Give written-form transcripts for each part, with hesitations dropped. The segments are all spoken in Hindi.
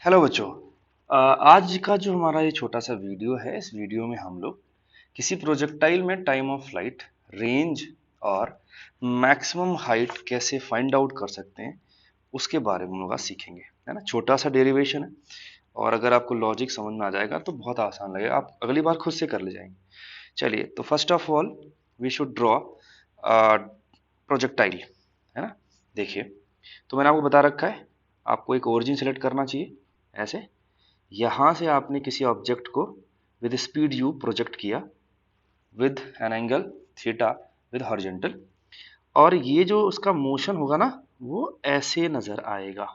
हेलो बच्चों। आज का जो हमारा ये छोटा सा वीडियो है, इस वीडियो में हम लोग किसी प्रोजेक्टाइल में टाइम ऑफ फ्लाइट, रेंज और मैक्सिमम हाइट कैसे फाइंड आउट कर सकते हैं उसके बारे में हम लोग आज सीखेंगे, है ना। छोटा सा डेरिवेशन है और अगर आपको लॉजिक समझ में आ जाएगा तो बहुत आसान लगेगा, आप अगली बार खुद से कर ले जाएंगे। चलिए, तो first of all we should draw projectile, है ना। देखिए, तो मैंने आपको बता रखा है, आपको एक ओरिजिन सेलेक्ट करना चाहिए ऐसे। यहाँ से आपने किसी ऑब्जेक्ट को विद स्पीड यू प्रोजेक्ट किया with an angle theta with horizontal, और ये जो उसका मोशन होगा ना, वो ऐसे नजर आएगा।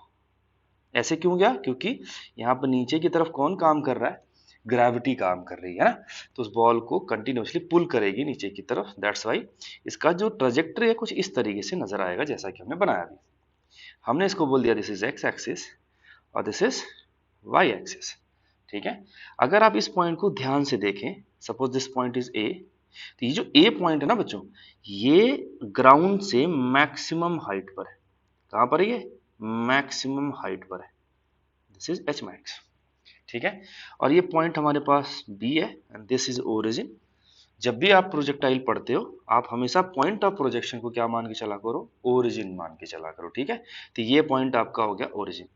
ऐसे क्यों गया? क्योंकि यहाँ पर नीचे की तरफ कौन काम कर रहा है? ग्रेविटी काम कर रही है ना। तो उस बॉल को कंटिन्यूसली पुल करेगी नीचे की तरफ, दैट्स वाई इसका जो ट्रजेक्टरी है कुछ इस तरीके से नजर आएगा जैसा कि हमने बनाया अभी। हमने इसको बोल दिया दिस इज एक्स एक्सिस और दिस इज वाई एक्सिस। ठीक है। अगर आप इस पॉइंट को ध्यान से देखें, suppose this point is a, तो ये जो ए पॉइंट है ना बच्चों, ये ग्राउंड से मैक्सिमम हाइट पर है। कहां पर है ये? मैक्सिमम हाइट पर है। This is H max. ठीक है। और ये पॉइंट हमारे पास बी है एंड दिस इज ओरिजिन। जब भी आप प्रोजेक्टाइल पढ़ते हो, आप हमेशा पॉइंट ऑफ प्रोजेक्शन को क्या मान के चला करो? ओरिजिन मान के चला करो। ठीक है। तो ये पॉइंट आपका हो गया ओरिजिन।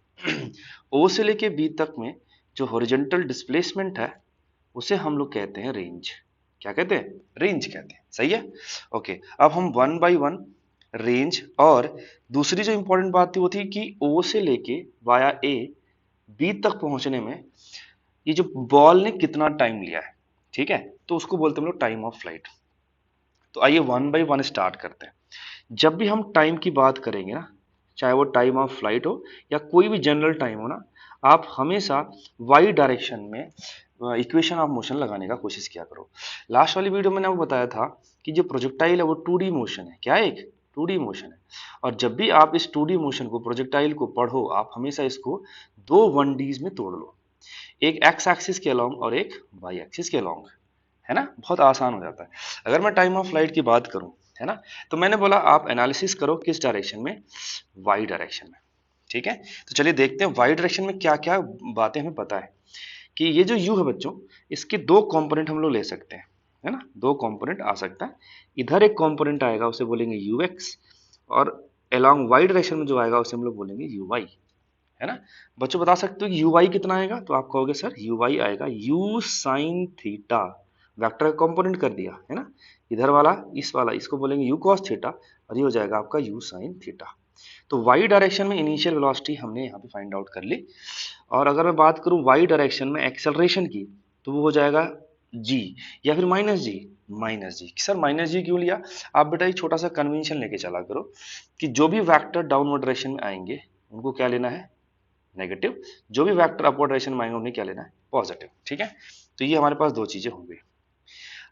ओ से लेके बी तक में जो हॉरिजॉन्टल डिस्प्लेसमेंट है उसे हम लोग कहते हैं रेंज। क्या कहते हैं? रेंज कहते हैं। सही है। ओके, अब हम वन बाय वन रेंज, और दूसरी जो इंपॉर्टेंट बात थी वो थी कि ओ से लेके वाया ए बी तक पहुंचने में ये जो बॉल ने कितना टाइम लिया है, ठीक है, तो उसको बोलते हैं हम लोग टाइम ऑफ फ्लाइट। तो आइए वन बाय वन स्टार्ट करते हैं। जब भी हम टाइम की बात करेंगे ना, चाहे वो टाइम ऑफ फ्लाइट हो या कोई भी जनरल टाइम हो ना, आप हमेशा वाई डायरेक्शन में इक्वेशन ऑफ मोशन लगाने का कोशिश किया करो। लास्ट वाली वीडियो में मैंने आपको बताया था कि जो प्रोजेक्टाइल है वो 2D मोशन है। क्या है? एक 2D मोशन है। और जब भी आप इस 2D मोशन को, प्रोजेक्टाइल को पढ़ो, आप हमेशा इसको दो 1Ds में तोड़ लो, एक एक्स एक्सिस के अलोंग और एक वाई एक्सिस के अलोंग, है ना। बहुत आसान हो जाता है। अगर मैं टाइम ऑफ फ्लाइट की बात करूं, है ना, तो मैंने बोला आप एनालिसिस करो किस डायरेक्शन में? वाई डायरेक्शन में। ठीक है। तो चलिए देखते हैं वाई डायरेक्शन में क्या क्या बातें हमें पता है। कि ये जो यू है बच्चों, इसके दो कंपोनेंट हम लोग ले सकते हैं, है ना। दो कंपोनेंट आ सकता है। इधर एक कंपोनेंट आएगा उसे बोलेंगे यू एक्स, और अलोंग वाई डायरेक्शन में जो आएगा उसे हम लोग बोलेंगे यू वाई, है ना। बच्चों बता सकते हो कि यू वाई कितना आएगा? तो आप कहोगे सर यू वाई आएगा यू साइन थीटा। वेक्टर का कंपोनेंट कर दिया, है ना। इधर वाला, इस वाला, इसको बोलेंगे यू कॉस थीटा, और ये हो जाएगा आपका यू साइन थीटा। तो वाई डायरेक्शन में इनिशियल वेलोसिटी हमने यहाँ पे फाइंड आउट कर ली। और अगर मैं बात करूँ वाई डायरेक्शन में एक्सेलरेशन की, तो वो हो जाएगा जी, या फिर माइनस जी। माइनस जी। सर माइनस जी क्यों लिया? आप बेटा एक छोटा सा कन्वेंशन लेके चला करो कि जो भी वेक्टर डाउनवर्ड डायरेक्शन में आएंगे उनको क्या लेना है? नेगेटिव। जो भी वेक्टर अपवर्ड डायरेक्शन में आएंगे उन्हें क्या लेना है? पॉजिटिव। ठीक है। तो ये हमारे पास दो चीजें होंगी।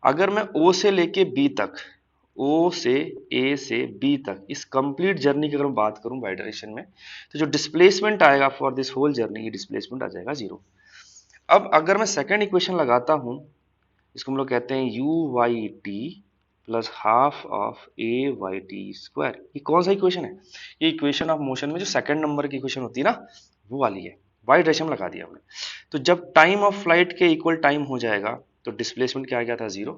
अगर मैं ओ से लेके बी तक, ओ से ए से बी तक इस कंप्लीट जर्नी की अगर मैं बात करूं वाई डायरेक्शन में, तो जो डिस्प्लेसमेंट आएगा फॉर दिस होल जर्नी, ये डिस्प्लेसमेंट आ जाएगा जीरो। अब अगर मैं सेकेंड इक्वेशन लगाता हूं, इसको हम लोग कहते हैं u y t plus half of a y t square. ये कौन सा इक्वेशन है? ये इक्वेशन ऑफ मोशन में जो सेकंड नंबर की इक्वेशन होती है ना, वो वाली है। वाई डायरेक्शन में लगा दिया हमने। तो जब टाइम ऑफ फ्लाइट के इक्वल टाइम हो जाएगा तो डिस्प्लेसमेंट क्या आ गया था? जीरो।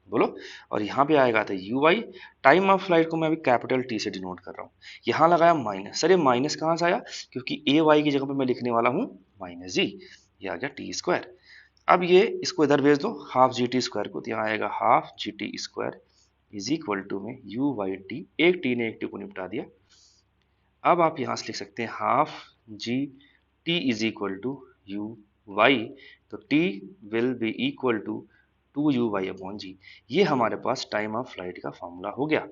बोलो। और यहाँ पे आएगा था u y. Time of flight को मैं अभी कैपिटल टी से डिनोट कर रहा हूँ। यहाँ लगाया माइनस। सर ये माइनस कहाँ से आया? क्योंकि ए वाई की जगह पे मैं लिखने वाला हूँ माइनस जी। ये आ गया टी स्क्वायर। अब ये इसको इधर भेज दो हाफ जी टी स्क्वायर को, तो यहाँ आएगा half g t square is equal to में यू वाई टी। एक टी ने एक टी को निपटा दिया। अब आप यहाँ से लिख सकते हैं half g t is equal to u y. तो t will be equal to 2u upon g. ये हमारे पास टाइम ऑफ फ्लाइट का फॉर्मूला हो गया।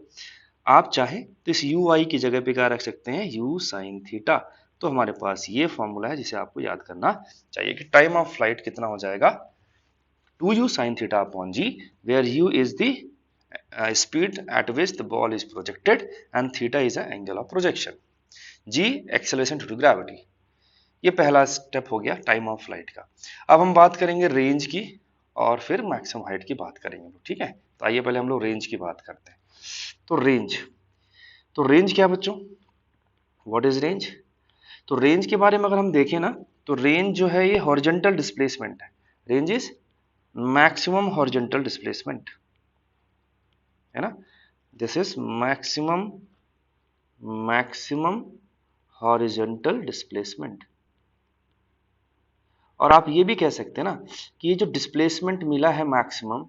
आप चाहें तो इस यू वाई की जगह पे क्या रख सकते हैं? You sine theta. तो हमारे पास ये फॉर्मूला है जिसे आपको याद करना चाहिए कि टाइम ऑफ फ्लाइट कितना हो जाएगा? 2u sin theta upon g, where u is the speed at which the ball is projected and theta is the angle of projection. g acceleration due to gravity. ये पहला स्टेप हो गया टाइम ऑफ फ्लाइट का। अब हम बात करेंगे रेंज की और फिर मैक्सिमम हाइट की बात करेंगे, ठीक है। तो आइए पहले हम लोग रेंज की बात करते हैं। तो रेंज क्या बच्चों? What is range? तो रेंज के बारे में अगर हम देखें ना, तो रेंज जो है ये हॉरिजॉन्टल डिस्प्लेसमेंट है, range is maximum horizontal displacement, है ना, this is maximum horizontal displacement. और आप ये भी कह सकते हैं ना कि ये जो डिस्प्लेसमेंट मिला है मैक्सिमम,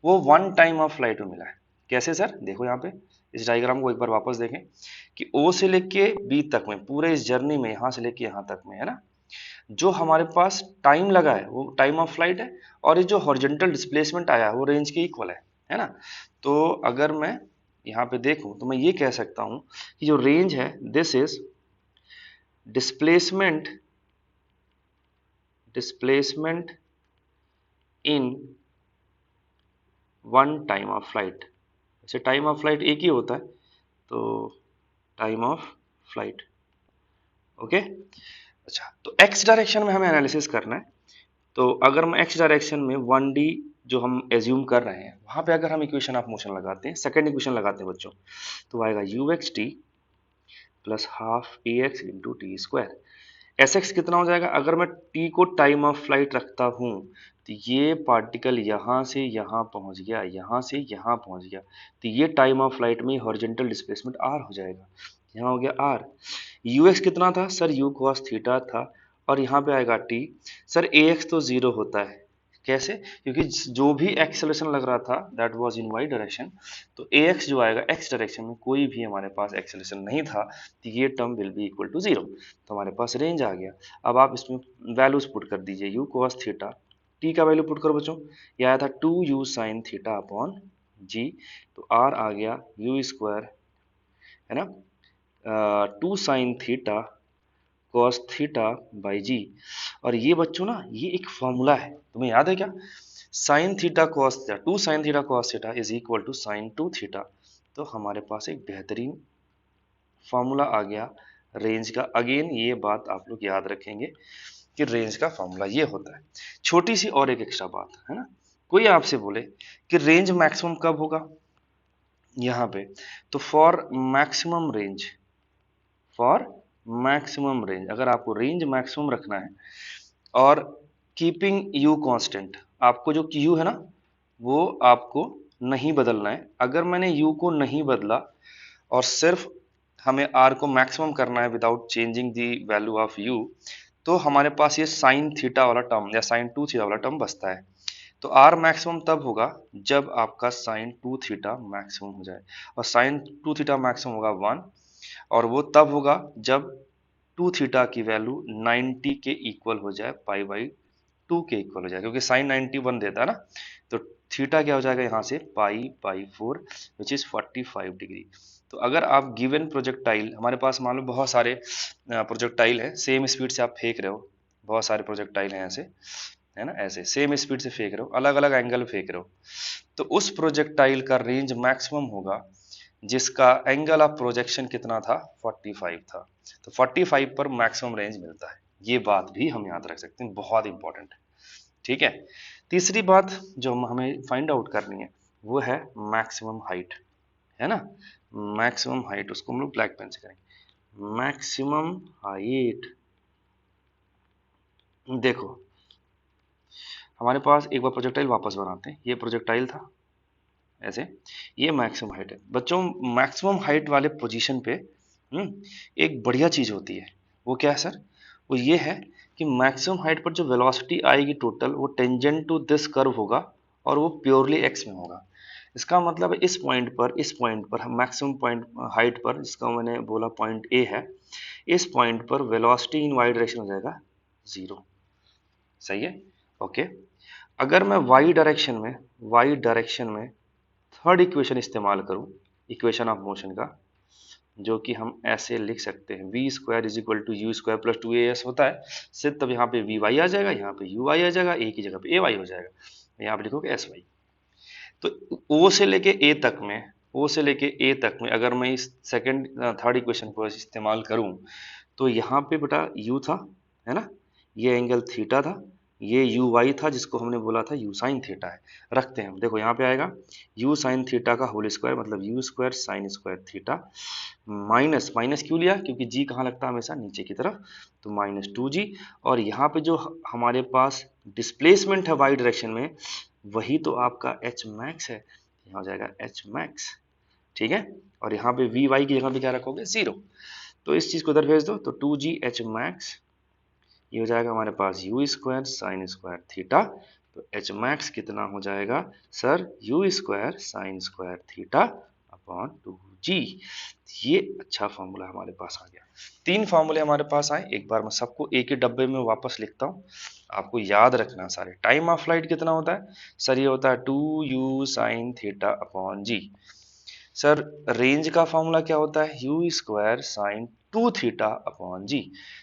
वो वन टाइम ऑफ फ्लाइट में मिला है। कैसे सर? देखो यहाँ पे इस डायग्राम को एक बार वापस देखें कि ओ से लेके बी तक में, पूरे इस जर्नी में, यहां से लेके यहां तक में, है ना, जो हमारे पास टाइम लगा है वो टाइम ऑफ फ्लाइट है, और ये जो हॉरिजॉन्टल डिस्प्लेसमेंट आया है वो रेंज के इक्वल है ना। तो अगर मैं यहाँ पे देखूं तो मैं ये कह सकता हूं कि जो रेंज है this is displacement in one time of flight. वैसे टाइम ऑफ फ्लाइट एक ही होता है, तो टाइम ऑफ फ्लाइट, ओके। अच्छा, तो एक्स डायरेक्शन में हमें एनालिसिस करना है। तो अगर हम एक्स डायरेक्शन में 1D जो हम एज्यूम कर रहे हैं, वहां पे अगर हम इक्वेशन ऑफ मोशन लगाते हैं, सेकंड इक्वेशन लगाते हैं बच्चों, तो आएगा uxt plus half a x into t square. S x कितना हो जाएगा? अगर मैं टी को टाइम ऑफ फ्लाइट रखता हूं तो ये पार्टिकल यहां से यहां पहुंच गया, यहां से यहां पहुंच गया, तो ये टाइम ऑफ फ्लाइट में हॉरिजॉन्टल डिस्प्लेसमेंट आर हो जाएगा। यहाँ हो गया आर। यू एक्स कितना था सर? यू कॉस थीटा था, और यहाँ पे आएगा टी। सर ए एक्स तो जीरो होता है, कैसे? क्योंकि जो भी एक्सेलरेशन लग रहा था that was in y direction, तो ए एक्स जो आएगा एक्स डायरेक्शन में, कोई भी हमारे पास एक्सेलरेशन नहीं था, तो ये term will be equal to zero. तो हमारे पास रेंज आ गया। अब आप इसमें वैल्यूज पुट कर दीजिए, यू कॉस थीटा, टी का वैल्यू पुट करो बच्चों, ये आया था 2u साइन थीटा अपॉन जी, तो आर आ गया यू स्क्वायर, है ना, 2 sine theta cos theta by g. और ये बच्चों ना, ये एक फॉर्मूला है, तुम्हें याद है क्या? Sine theta cos theta, 2 sine theta cos theta is equal to sine 2 theta. तो हमारे पास एक बेहतरीन फॉर्मूला आ गया रेंज का। अगेन ये बात आप लोग याद रखेंगे कि रेंज का फॉर्मूला ये होता है। छोटी सी और एक एक्स्ट्रा बात है ना, कोई आपसे बोले कि रेंज मैक्सिमम कब होगा यहाँ पे, तो फॉर मैक्सिमम रेंज, अगर आपको रेंज मैक्सिमम रखना है और कीपिंग यू कांस्टेंट, आपको जो यू है ना वो आपको नहीं बदलना है। अगर मैंने यू को नहीं बदला और सिर्फ हमें आर को मैक्सिमम करना है without changing the value of you, तो हमारे पास ये साइन थीटा वाला टर्म या साइन 2 थीटा वाला टर्म बचता है। तो आर मैक्सिमम तब होगा जब आपका साइन 2 थीटा मैक्सिमम हो जाए, और साइन 2 थीटा मैक्सिमम होगा 1, और वो तब होगा जब 2 थीटा की वैल्यू 90 के इक्वल हो जाए, पाई बाई 2 के इक्वल हो जाए, क्योंकि साइन 91 देता है ना, तो थीटा क्या हो जाएगा यहाँ से, pi by 4 which is 45 degree. तो अगर आप गिवन प्रोजेक्टाइल, हमारे पास मान लो बहुत सारे प्रोजेक्टाइल है, सेम स्पीड से आप फेंक रहे हो, बहुत सारे प्रोजेक्टाइल हैं ऐसे, है ना, ऐसे सेम स्पीड से फेंक रहे हो, अलग अलग एंगल फेंक रहे हो, तो उस प्रोजेक्टाइल का रेंज मैक्सिमम होगा जिसका एंगल ऑफ प्रोजेक्शन कितना था, 45 था। तो 45 पर मैक्सिमम रेंज मिलता है। ये बात भी हम याद रख सकते हैं, बहुत इंपॉर्टेंट है, ठीक है। तीसरी बात जो हमें फाइंड आउट करनी है वो है मैक्सिमम हाइट, है ना, मैक्सिमम हाइट, उसको हम लोग ब्लैक पेन से करेंगे। मैक्सिमम हाइट, देखो हमारे पास एक बार प्रोजेक्टाइल वापस बनाते हैं, ये प्रोजेक्टाइल था ऐसे, ये मैक्सिमम हाइट है बच्चों। मैक्सिमम हाइट वाले पोजीशन पे एक बढ़िया चीज होती है, वो क्या है सर? वो ये है कि मैक्सिमम हाइट पर जो वेलोसिटी आएगी टोटल, वो टेंजेंट टू दिस कर्व होगा, और वो प्योरली एक्स में होगा। इसका मतलब है इस पॉइंट पर हम मैक्सिमम पॉइंट हाइट पर, जिसका मैंने बोला पॉइंट ए है, इस पॉइंट पर वेलोसिटी इन वाई डायरेक्शन हो जाएगा 0। सही है, ओके। अगर मैं वाई डायरेक्शन में थर्ड इक्वेशन इस्तेमाल करूं, इक्वेशन ऑफ मोशन का, जो कि हम ऐसे लिख सकते हैं, v square is equal to u square plus 2as होता है सिर्फ, तब यहाँ पे वी वाई आ जाएगा, यहाँ पे यू वाई आ जाएगा, ए की जगह पे ए वाई हो जाएगा, यहाँ पे लिखोगे एस वाई। तो ओ से लेके ए तक में अगर मैं इस सेकंड थर्ड इक्वेशन को इस्तेमाल करूं, तो यहाँ पे बेटा यू था, है ना, ये एंगल थीटा था, ये यू वाई था जिसको हमने बोला था यू साइन थीटा है, रखते हैं हम। देखो यहाँ पे आएगा यू साइन थीटा का होल स्क्वायर मतलब you square sine square theta, minus minus क्यों लिया, क्योंकि जी कहाँ लगता है हमेशा नीचे की तरफ, तो माइनस टू जी। और यहाँ पे जो हमारे पास डिस्प्लेसमेंट है वाई डायरेक्शन में, वही तो आपका एच मैक्स है, यहाँ हो जाएगा एच मैक्स, ठीक है। और यहाँ पे वी वाई की जगह पे क्या रखोगे, जीरो। तो इस चीज को उधर भेज दो, तो टू जी एच मैक्स, ये हो जाएगा हमारे पास u square sine square theta. तो एच मैक्स कितना हो जाएगा sir, u square sine square theta upon two g. ये अच्छा फॉर्मूला हमारे पास आ गया। तीन फॉर्मूले हमारे पास आए, एक बार मैं सबको एक ही डब्बे में वापस लिखता हूँ, आपको याद रखना सारे। टाइम ऑफ फ्लाइट कितना होता है सर, ये होता है two u sine theta upon g. Sir range का फॉर्मूला क्या होता है, u square sine two theta upon g.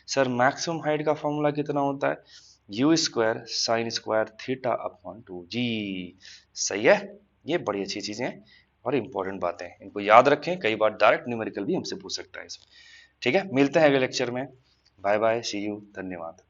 Sir maximum height का फॉर्मूला कितना होता है, u square sine square theta upon two g. सही है, ये बड़ी अच्छी चीजें हैं और इंपॉर्टेंट बातें हैं, इनको याद रखें, कई बार डायरेक्ट न्यूमेरिकल भी हमसे पूछ सकता है इसमें। ठीक है, मिलते हैं अगले लेक्चर में। बाय बाय, सी यू, धन्यवाद।